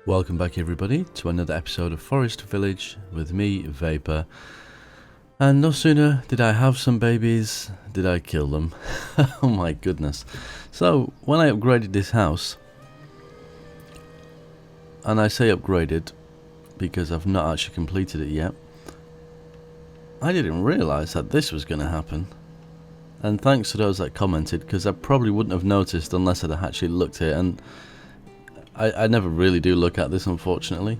Welcome back everybody to another episode of Forest Village with me, Vapor. And no sooner did I have some babies, did I kill them. Oh my goodness. So, when I upgraded this house, and I say upgraded because I've not actually completed it yet, I didn't realise that this was going to happen. And thanks to those that commented, because I probably wouldn't have noticed unless I'd actually looked at it, and I never really do look at this, unfortunately.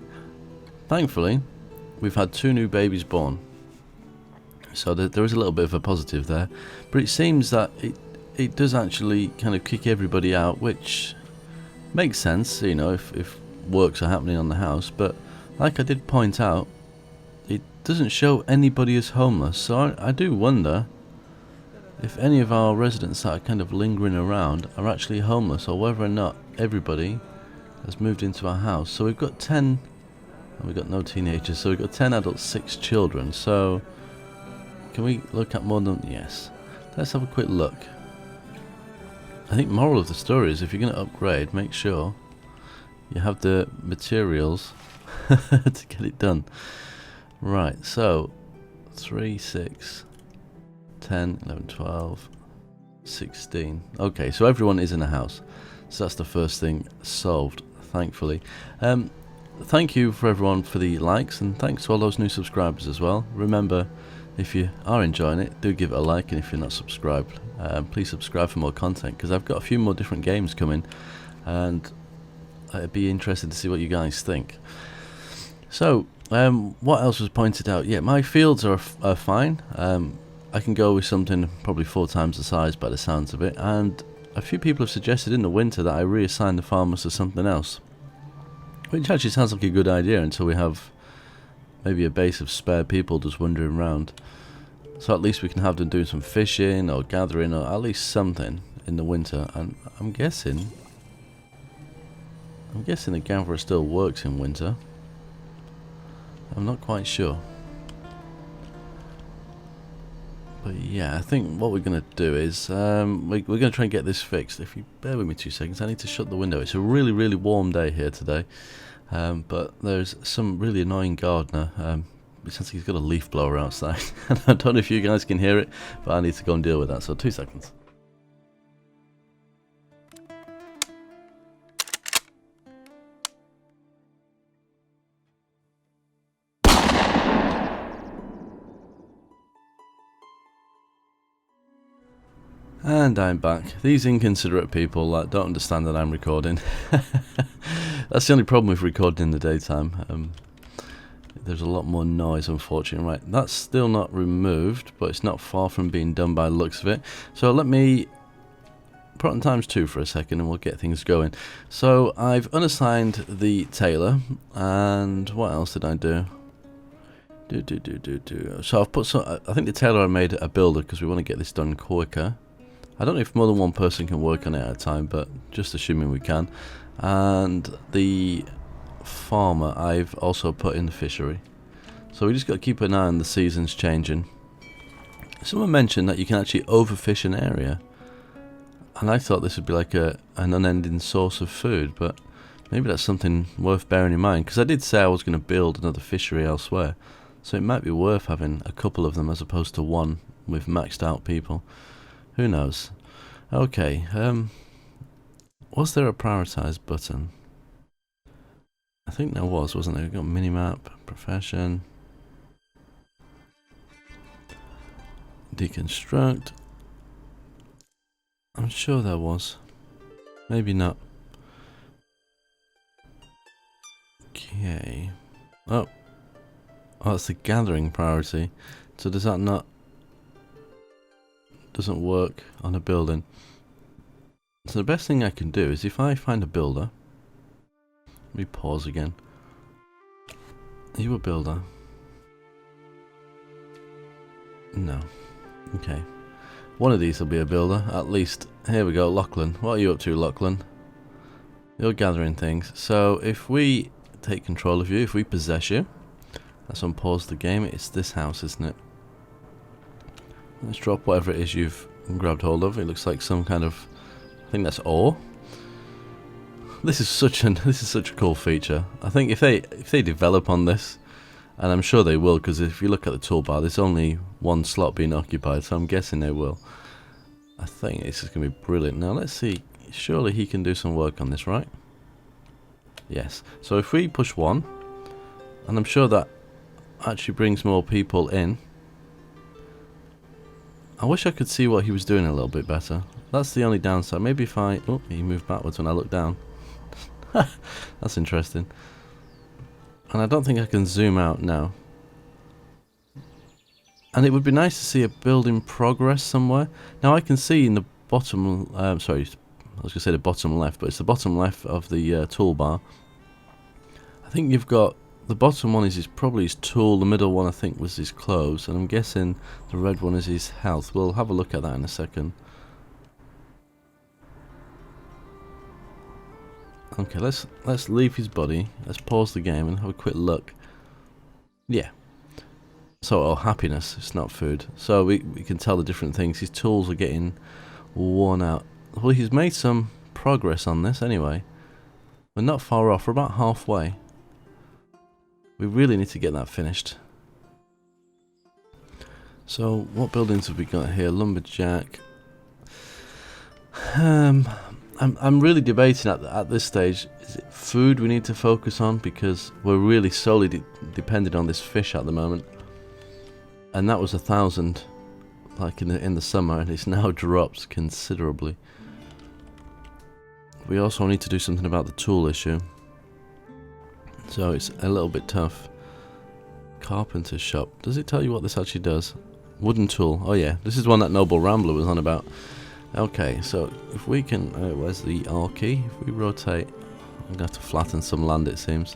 Thankfully, we've had 2 new babies born, so there is a little bit of a positive there. But it seems that it does actually kind of kick everybody out, which makes sense, you know, if works are happening on the house. But like I did point out, it doesn't show anybody as homeless, so I do wonder if any of our residents that are kind of lingering around are actually homeless, or whether or not everybody has moved into our house. So we've got 10, and we've got no teenagers, so we've got 10 adults, 6 children. So can we look at more than, yes, let's have a quick look. I think moral of the story is if you're going to upgrade, make sure you have the materials to get it done. Right, so 3, 6, 10, 11, 12, 16. Okay, so everyone is in a house. So that's the first thing solved, thankfully. Thank you for everyone for the likes, and thanks to all those new subscribers as well. Remember, if you are enjoying it, do give it a like, and if you're not subscribed, please subscribe for more content, because I've got a few more different games coming, and I'd be interested to see what you guys think. So, what else was pointed out? Yeah, my fields are fine. I can go with something probably 4 times the size by the sounds of it, and a few people have suggested in the winter that I reassign the farmers to something else, which actually sounds like a good idea until we have maybe a base of spare people just wandering around. So at least we can have them doing some fishing or gathering, or at least something in the winter. And I'm guessing the gatherer still works in winter. I'm not quite sure. But yeah, I think what we're going to do is we're going to try and get this fixed. If you bear with me 2 seconds, I need to shut the window. It's a really, really warm day here today. But there's some really annoying gardener. It sounds like he's got a leaf blower outside. I don't know if you guys can hear it, but I need to go and deal with that. So 2 seconds. And I'm back. These inconsiderate people that don't understand that I'm recording. That's the only problem with recording in the daytime. There's a lot more noise, unfortunately. Right, that's still not removed, but it's not far from being done by the looks of it. So let me put on ×2 for a second and we'll get things going. So I've unassigned the tailor, and what else did I do? So I've put some, I think the tailor I made a builder because we want to get this done quicker. I don't know if more than one person can work on it at a time, but just assuming we can. And the farmer I've also put in the fishery. So we just got to keep an eye on the seasons changing. Someone mentioned that you can actually overfish an area, and I thought this would be like an unending source of food, but maybe that's something worth bearing in mind, because I did say I was going to build another fishery elsewhere, so it might be worth having a couple of them as opposed to one with maxed out people. Who knows? Okay, was there a prioritise button? I think there was, wasn't there? We've got minimap, profession, deconstruct. I'm sure there was. Maybe not. Okay. Oh, that's the gathering priority. So does that not... doesn't work on a building. So the best thing I can do is if I find a builder, let me pause again. Are you a builder? No. Okay. One of these will be a builder, at least. Here we go, Lachlan. What are you up to, Lachlan? You're gathering things. So if we take control of you, if we possess you, let's unpause the game. It's this house, isn't it? Let's drop whatever it is you've grabbed hold of. It looks like some kind of, I think that's ore. this is such a cool feature. I think if they develop on this, and I'm sure they will, because if you look at the toolbar, there's only one slot being occupied, so I'm guessing they will. I think this is going to be brilliant. Now let's see. Surely he can do some work on this, right? Yes. So if we push 1, and I'm sure that actually brings more people in. I wish I could see what he was doing a little bit better. That's the only downside. Maybe if I... Oh, he moved backwards when I looked down. That's interesting. And I don't think I can zoom out now. And it would be nice to see a build in progress somewhere. Now I can see in the bottom... sorry, I was going to say the bottom left, but it's the bottom left of the toolbar. I think you've got... The bottom one is probably his tool, the middle one I think was his clothes, and I'm guessing the red one is his health. We'll have a look at that in a second. Okay, let's leave his body. Let's pause the game and have a quick look. Yeah. So, oh, happiness. It's not food. So we can tell the different things. His tools are getting worn out. Well, he's made some progress on this anyway. We're not far off. We're about halfway. We really need to get that finished. So, what buildings have we got here? Lumberjack. I'm really debating at this stage. Is it food we need to focus on, because we're really solely dependent on this fish at the moment, and that was 1,000 like in the summer, and it's now dropped considerably. We also need to do something about the tool issue, so it's a little bit tough. Carpenter's shop. Does it tell you what this actually does? Wooden tool. Oh yeah, this is one that Noble Rambler was on about. Okay, so if we can... where's the R key? If we rotate... I'm going to have to flatten some land, it seems.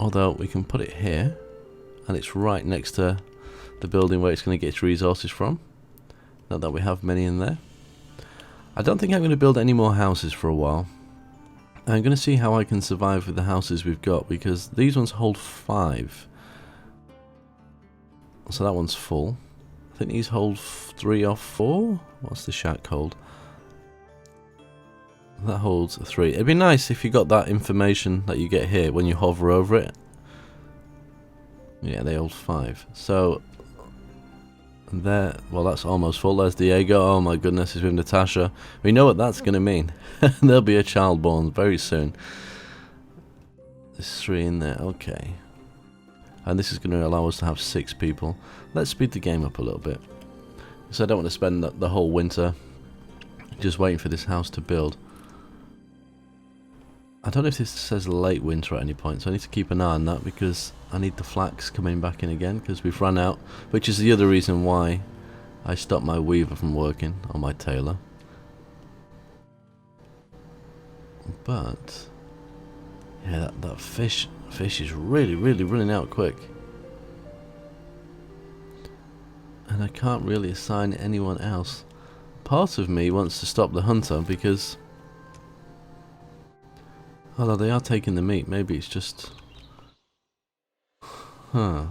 Although, we can put it here. And it's right next to the building where it's going to get its resources from. Not that we have many in there. I don't think I'm going to build any more houses for a while. I'm going to see how I can survive with the houses we've got, because these ones hold 5. So that one's full. I think these hold 3 or 4. What's the shack hold? That holds 3. It'd be nice if you got that information that you get here when you hover over it. Yeah, they hold 5. So there. Well, that's almost full. There's Diego. Oh my goodness, he's with Natasha. We know what that's going to mean. There'll be a child born very soon. There's 3 in there. Okay. And this is going to allow us to have 6 people. Let's speed the game up a little bit, because I don't want to spend the whole winter just waiting for this house to build. I don't know if this says late winter at any point, so I need to keep an eye on that, because I need the flax coming back in again, because we've run out, which is the other reason why I stopped my weaver from working, or my tailor. But yeah, that fish is really running out quick. And I can't really assign anyone else. Part of me wants to stop the hunter, because although they are taking the meat, maybe it's just... I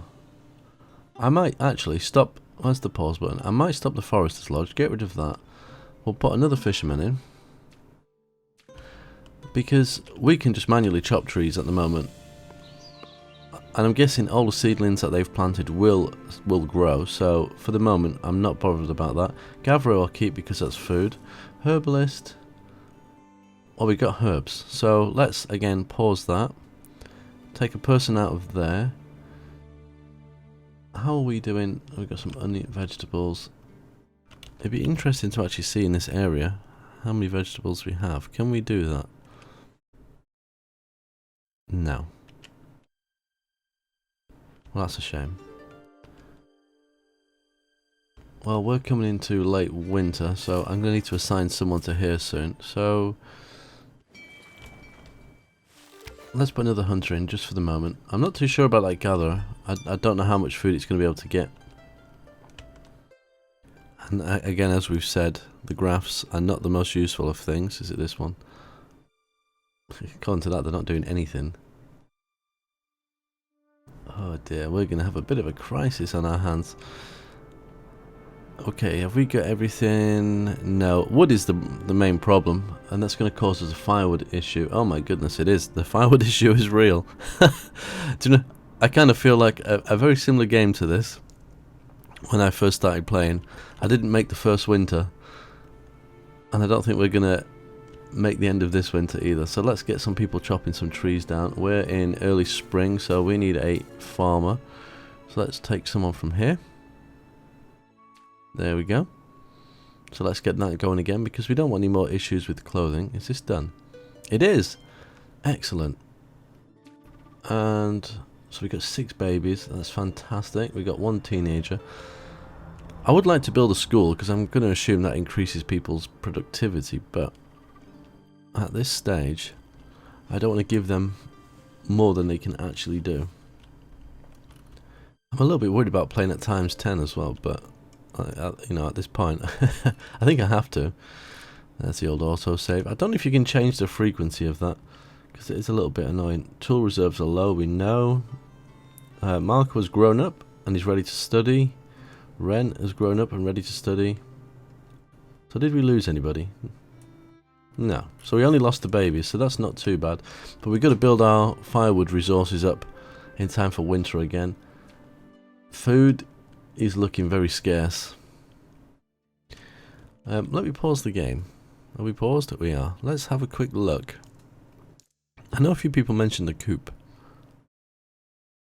might actually stop... Where's the pause button? I might stop the Forester's Lodge, get rid of that. We'll put another fisherman in, because we can just manually chop trees at the moment. And I'm guessing all the seedlings that they've planted will grow, so for the moment I'm not bothered about that. Gatherer I'll keep because that's food. Herbalist... Well, we got herbs, so let's again pause that. Take a person out of there. How are we doing? We've got some onion vegetables. It'd be interesting to actually see in this area how many vegetables we have. Can we do that? No. Well, that's a shame. Well, we're coming into late winter, so I'm going to need to assign someone to here soon. So let's put another hunter in just for the moment. I'm not too sure about that gatherer. I don't know how much food it's going to be able to get. And again, as we've said, the graphs are not the most useful of things. Is it this one? According to that, they're not doing anything. Oh dear, we're going to have a bit of a crisis on our hands. Okay, have we got everything? No. Wood is the main problem, and that's going to cause us a firewood issue. Oh my goodness, it is. The firewood issue is real. Do you know, I kind of feel like a very similar game to this when I first started playing. I didn't make the first winter, and I don't think we're going to make the end of this winter either. So let's get some people chopping some trees down. We're in early spring, so we need a farmer. So let's take someone from here. There we go. So let's get that going again, because we don't want any more issues with clothing. Is this done? It is! Excellent. And so we got 6 babies. That's fantastic. We got 1 teenager. I would like to build a school, because I'm going to assume that increases people's productivity, but at this stage I don't want to give them more than they can actually do. I'm a little bit worried about playing at times 10 as well, but you know, at this point I think I have to. That's the old auto save. I don't know if you can change the frequency of that, because it is a little bit annoying. Tool reserves are low, we know. Marco has grown up and he's ready to study. Ren has grown up and ready to study. So did we lose anybody? No. So we only lost the babies, so that's not too bad. But we've got to build our firewood resources up in time for winter again. Food is looking very scarce. Let me pause the game. Are we paused? We are. Let's have a quick look. I know a few people mentioned the coop.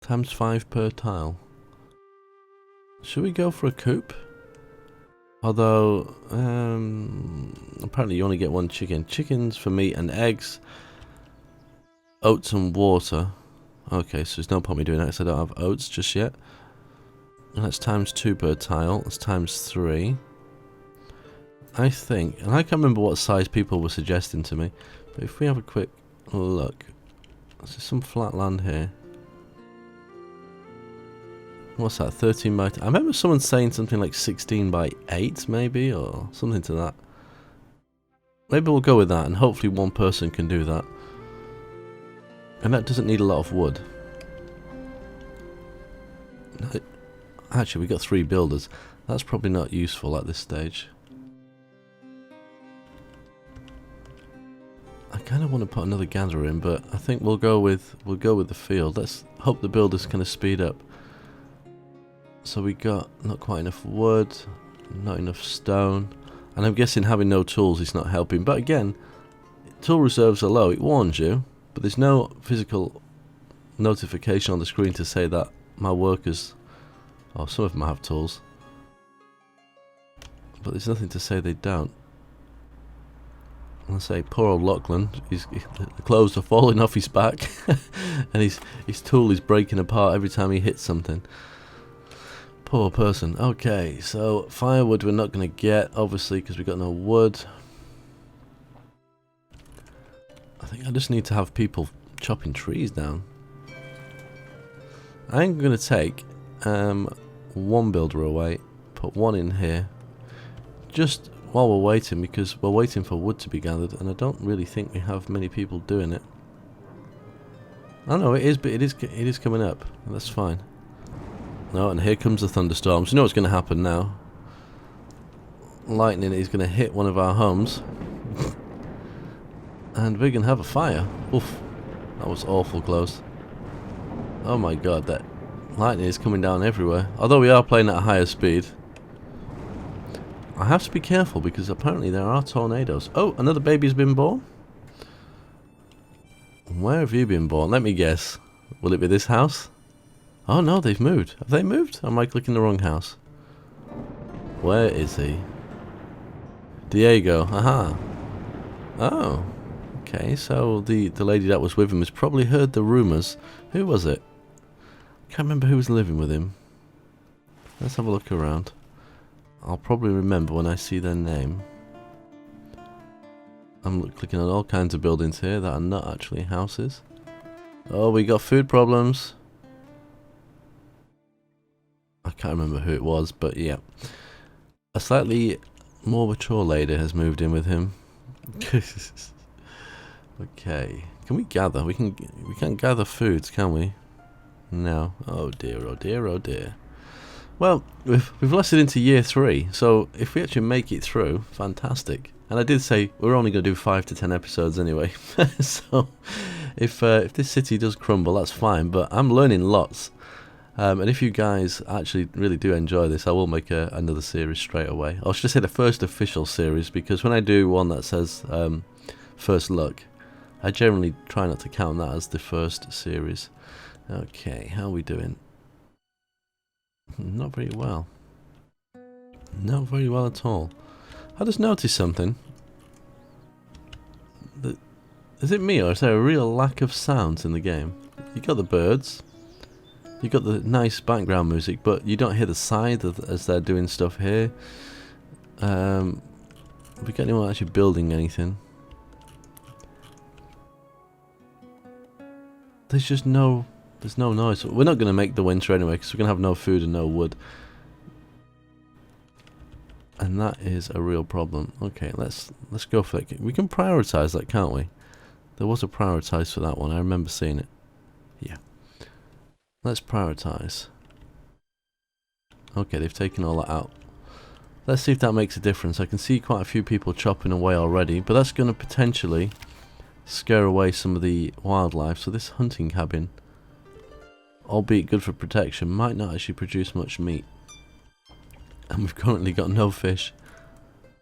Times 5 per tile. Should we go for a coop? Although, apparently you only get 1 chicken. Chickens for meat and eggs. Oats and water. Okay, so there's no point me doing that because I don't have oats just yet. And that's times 2 per tile. That's times 3. I think, and I can't remember what size people were suggesting to me, but if we have a quick look. There's some flat land here. What's that? 13 by... I remember someone saying something like 16 by 8 maybe, or something to that. Maybe we'll go with that, and hopefully one person can do that. And that doesn't need a lot of wood. Actually, we got 3 builders. That's probably not useful at this stage. I kind of want to put another gatherer in, but I think we'll go with the field. Let's hope the builders kind of speed up. So we got not quite enough wood, not enough stone, and I'm guessing having no tools is not helping. But again, tool reserves are low. It warns you, but there's no physical notification on the screen to say that my workers, oh, some of them have tools, but there's nothing to say they don't. Let's say poor old Lachlan, the clothes are falling off his back and his tool is breaking apart every time he hits something. Poor person. Okay, so firewood we're not going to get, obviously, because we've got no wood. I think I just need to have people chopping trees down. I'm going to take 1 builder away, put 1 in here, just while we're waiting, because we're waiting for wood to be gathered, and I don't really think we have many people doing it. I know it is, but it is coming up. That's fine. No, and here comes the thunderstorms. You know what's going to happen now. Lightning is going to hit one of our homes. And we're going to have a fire. Oof. That was awful close. Oh my god, that lightning is coming down everywhere. Although we are playing at a higher speed. I have to be careful because apparently there are tornadoes. Oh, another baby's been born? Where have you been born? Let me guess. Will it be this house? Oh no, they've moved. Have they moved? Or am I clicking the wrong house? Where is he? Diego. Aha. Oh. Okay, so the lady that was with him has probably heard the rumours. Who was it? Can't remember who was living with him. Let's have a look around. I'll probably remember when I see their name. I'm clicking on all kinds of buildings here that are not actually houses. Oh, we got food problems. I can't remember who it was, but yeah. A slightly more mature lady has moved in with him. Okay. Can we gather? We can't gather foods, can we? No. Oh dear, oh dear, oh dear. Well, we've lasted into year 3, so if we actually make it through, fantastic. And I did say we're only going to do 5 to 10 episodes anyway, so if this city does crumble, that's fine, but I'm learning lots. And if you guys actually really do enjoy this, I will make another series straight away. Or should I say the first official series, because when I do one that says first look, I generally try not to count that as the first series. Okay, how are we doing? Not very well. Not very well at all. I just noticed something. Is it me, or is there a real lack of sounds in the game? You got the birds, you got the nice background music, but you don't hear the scythe as they're doing stuff here. Have we got anyone actually building anything? There's no noise. We're not going to make the winter anyway, because we're going to have no food and no wood. And that is a real problem. Okay, let's go for that. We can prioritize that, can't we? There was a prioritize for that one. I remember seeing it. Yeah. Let's prioritize. Okay, they've taken all that out. Let's see if that makes a difference. I can see quite a few people chopping away already, but that's going to potentially scare away some of the wildlife. So this hunting cabin, albeit good for protection, might not actually produce much meat. And we've currently got no fish.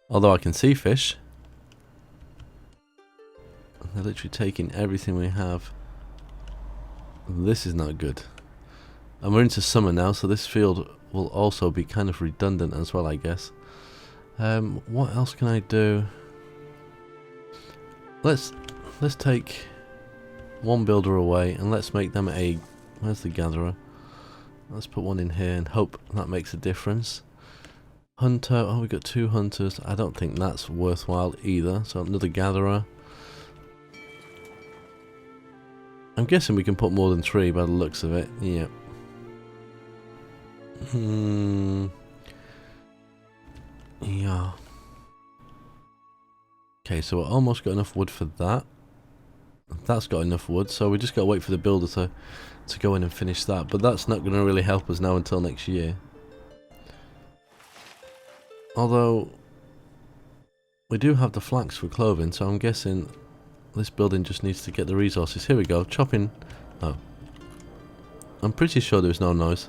Although I can see fish. They're literally taking everything we have. This is not good. And we're into summer now, so this field will also be kind of redundant as well, I guess. What else can I do? Let's take one builder away and let's make them a... Where's the gatherer? Let's put one in here and hope that makes a difference. Hunter, oh, we got 2 hunters. I don't think that's worthwhile either. So another gatherer. I'm guessing we can put more than 3 by the looks of it. Yeah. Yeah. Okay, so we're almost got enough wood for that. That's got enough wood, so we just got to wait for the builder to go in and finish that. But that's not going to really help us now until next year. Although, we do have the flax for clothing, so I'm guessing this building just needs to get the resources. Here we go, chopping. Oh. I'm pretty sure there was no noise.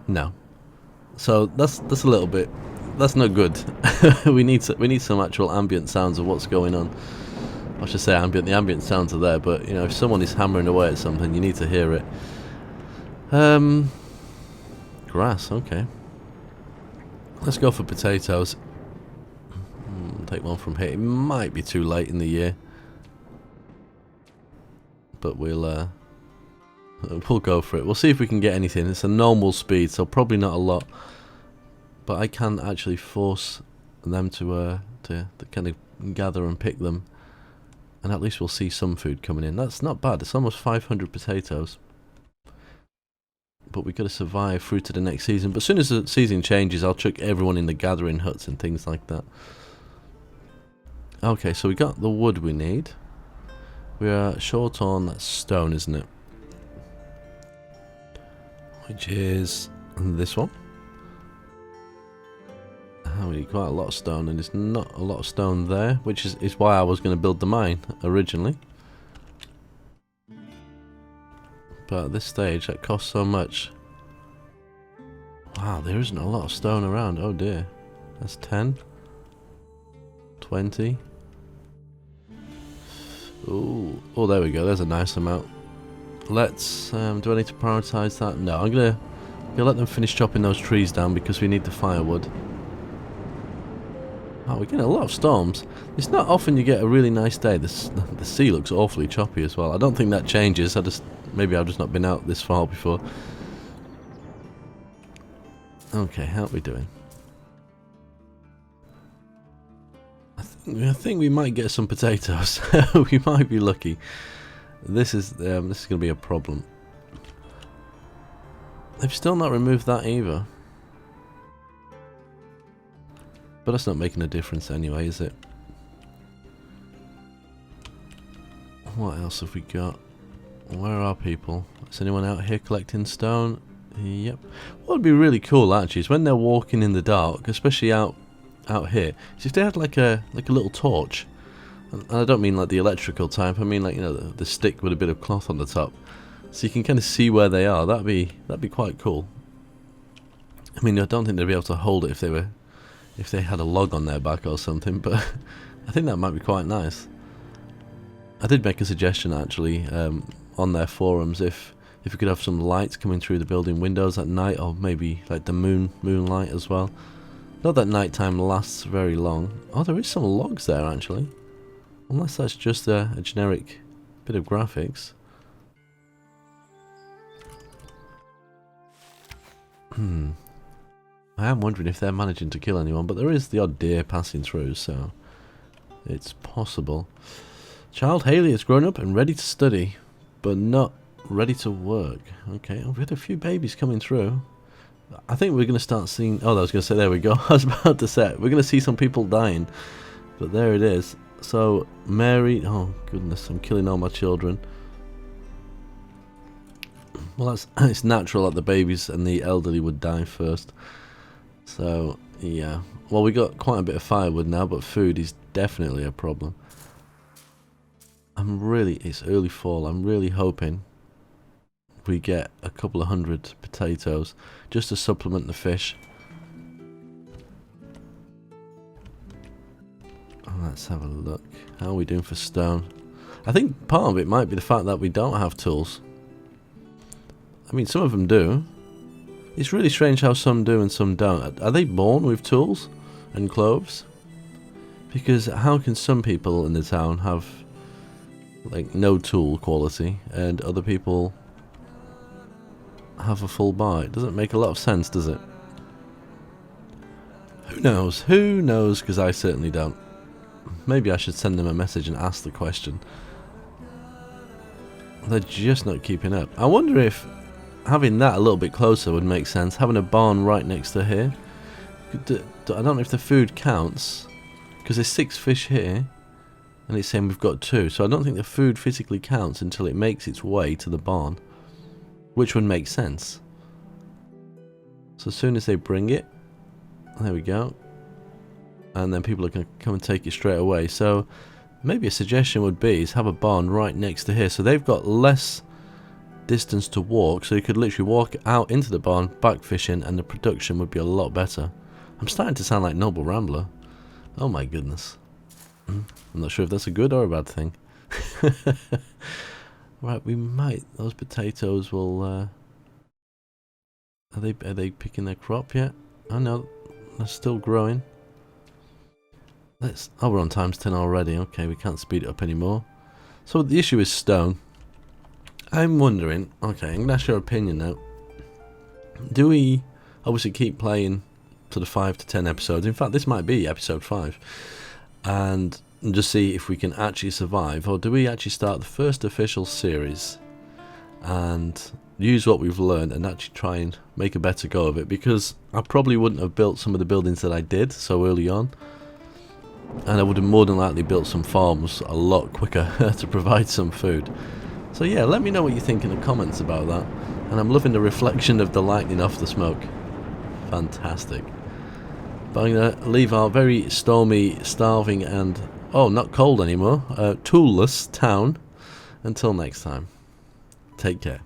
No. So that's a little bit... That's not good. we need some actual ambient sounds of what's going on. I should say ambient. The ambient sounds are there, but you know, if someone is hammering away at something, you need to hear it. Grass, okay. Let's go for potatoes. Take one from here. It might be too late in the year, but we'll go for it. We'll see if we can get anything. It's a normal speed, so probably not a lot. But I can actually force them to kind of gather and pick them, and at least we'll see some food coming in. That's not bad. It's almost 500 potatoes. But we've got to survive through to the next season. But as soon as the season changes, I'll chuck everyone in the gathering huts and things like that. Okay, so we got the wood we need. We are short on stone, isn't it? Which is this one. We need quite a lot of stone, and there's not a lot of stone there, which is why I was going to build the mine originally. But at this stage, that costs so much. Wow, there isn't a lot of stone around. Oh dear. That's 10. 20. Ooh. Oh, there we go. There's a nice amount. Let's... do I need to prioritize that? No, I'm gonna let them finish chopping those trees down because we need the firewood. Oh, we're getting a lot of storms. It's not often you get a really nice day. The sea looks awfully choppy as well. I don't think that changes. Maybe I've just not been out this far before. Okay, how are we doing? I think we might get some potatoes. We might be lucky. This is going to be a problem. They've still not removed that either. But that's not making a difference anyway, is it? What else have we got? Where are people? Is anyone out here collecting stone? Yep. What would be really cool actually is when they're walking in the dark, especially out here, is if they had like a little torch. And I don't mean like the electrical type. I mean like, you know, the stick with a bit of cloth on the top, so you can kind of see where they are. That'd be quite cool. I mean, I don't think they'd be able to hold it if they had a log on their back or something, but I think that might be quite nice. I did make a suggestion actually on their forums if we could have some lights coming through the building windows at night, or maybe like the moonlight as well. Not that nighttime lasts very long. Oh, there is some logs there actually. Unless that's just a generic bit of graphics. I am wondering if they're managing to kill anyone, but there is the odd deer passing through, so it's possible. Child Haley has grown up and ready to study, but not ready to work. Okay, we've had a few babies coming through. I think we're going to start seeing... Oh, I was going to say, there we go. I was about to say, we're going to see some people dying. But there it is. So, Mary... Oh, goodness, I'm killing all my children. Well, it's natural that the babies and the elderly would die first. So, yeah. Well, we got quite a bit of firewood now, but food is definitely a problem. It's early fall. I'm really hoping we get a couple of 100 potatoes just to supplement the fish. Let's have a look. How are we doing for stone? I think part of it might be the fact that we don't have tools. I mean, some of them do. It's really strange how some do and some don't. Are they born with tools and clothes? Because how can some people in the town have like no tool quality and other people have a full bar? It doesn't make a lot of sense, does it? Who knows? Who knows? Because I certainly don't. Maybe I should send them a message and ask the question. They're just not keeping up. I wonder if having that a little bit closer would make sense. Having a barn right next to here. I don't know if the food counts, because there's 6 fish here and it's saying we've got 2, so I don't think the food physically counts until it makes its way to the barn, which would make sense. So as soon as they bring it, there we go, and then people are going to come and take it straight away. So maybe a suggestion would be is have a barn right next to here, so they've got less distance to walk, so you could literally walk out into the barn, back fishing, and the production would be a lot better. I'm starting to sound like Noble Rambler. Oh my goodness. I'm not sure if that's a good or a bad thing. Right, we might... Those potatoes will... Are they picking their crop yet? Oh no, they're still growing. Oh, we're on ×10 already. Okay, we can't speed it up anymore. So the issue is stone. I'm wondering... Okay, I'm going to ask your opinion now. Do we obviously keep playing to the 5 to 10 episodes? In fact, this might be episode 5. And just see if we can actually survive, or do we actually start the first official series and use what we've learned and actually try and make a better go of it? Because I probably wouldn't have built some of the buildings that I did so early on, and I would have more than likely built some farms a lot quicker to provide some food. So yeah, let me know what you think in the comments about that. And I'm loving the reflection of the lightning off the smoke. Fantastic. But I'm going to leave our very stormy, starving and, oh, not cold anymore, toolless town until next time. Take care.